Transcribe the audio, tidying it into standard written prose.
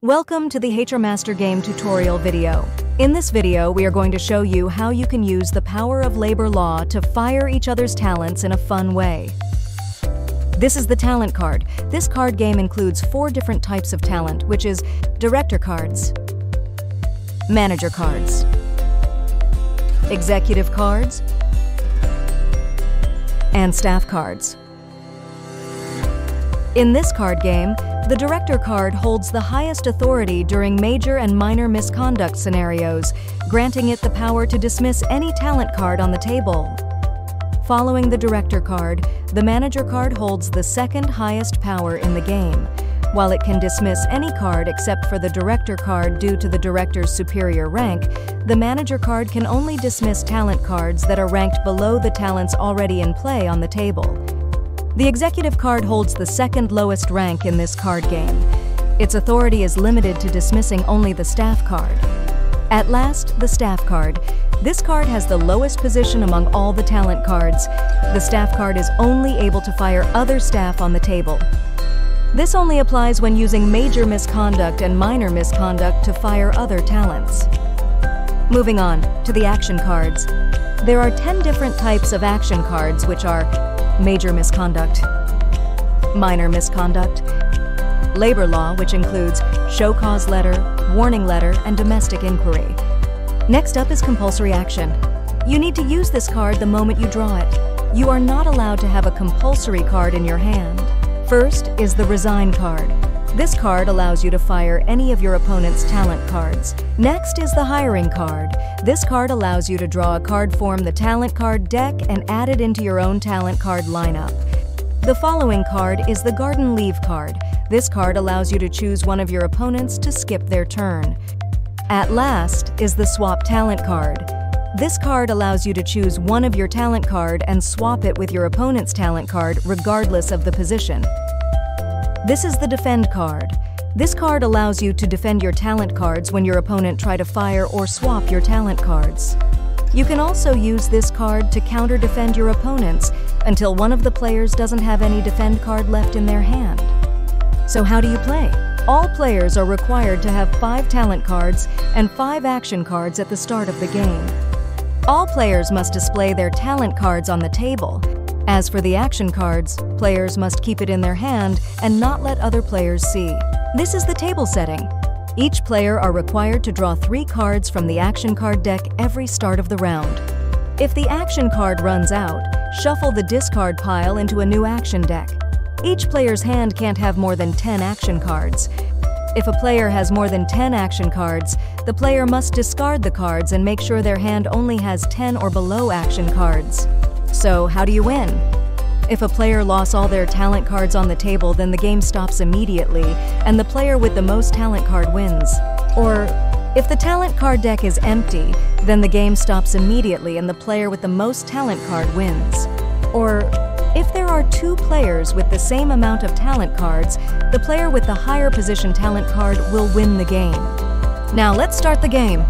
Welcome to the HRMaster Game tutorial video. In this video, we are going to show you how you can use the power of labor law to fire each other's talents in a fun way. This is the talent card. This card game includes 4 different types of talent, which is director cards, manager cards, executive cards, and staff cards. In this card game, the director card holds the highest authority during major and minor misconduct scenarios, granting it the power to dismiss any talent card on the table. Following the director card, the manager card holds the second highest power in the game. While it can dismiss any card except for the director card due to the director's superior rank, the manager card can only dismiss talent cards that are ranked below the talents already in play on the table. The executive card holds the second lowest rank in this card game. Its authority is limited to dismissing only the staff card. At last, the staff card. This card has the lowest position among all the talent cards. The staff card is only able to fire other staff on the table. This only applies when using major misconduct and minor misconduct to fire other talents. Moving on to the action cards. There are 10 different types of action cards, which are major misconduct, minor misconduct, labor law, which includes show cause letter, warning letter, and domestic inquiry. Next up is compulsory action. You need to use this card the moment you draw it. You are not allowed to have a compulsory card in your hand. First is the resign card. This card allows you to fire any of your opponent's talent cards. Next is the hiring card. This card allows you to draw a card from the talent card deck and add it into your own talent card lineup. The following card is the garden leave card. This card allows you to choose one of your opponents to skip their turn. At last is the swap talent card. This card allows you to choose one of your talent card and swap it with your opponent's talent card regardless of the position. This is the defend card. This card allows you to defend your talent cards when your opponent try to fire or swap your talent cards. You can also use this card to counter-defend your opponents until one of the players doesn't have any defend card left in their hand. So how do you play? All players are required to have 5 talent cards and 5 action cards at the start of the game. All players must display their talent cards on the table. As for the action cards, players must keep it in their hand and not let other players see. This is the table setting. Each player are required to draw 3 cards from the action card deck every start of the round. If the action card runs out, shuffle the discard pile into a new action deck. Each player's hand can't have more than 10 action cards. If a player has more than 10 action cards, the player must discard the cards and make sure their hand only has 10 or below action cards. So, how do you win? If a player lost all their talent cards on the table, then the game stops immediately, and the player with the most talent card wins. Or, if the talent card deck is empty, then the game stops immediately and the player with the most talent card wins. Or, if there are 2 players with the same amount of talent cards, the player with the higher position talent card will win the game. Now let's start the game.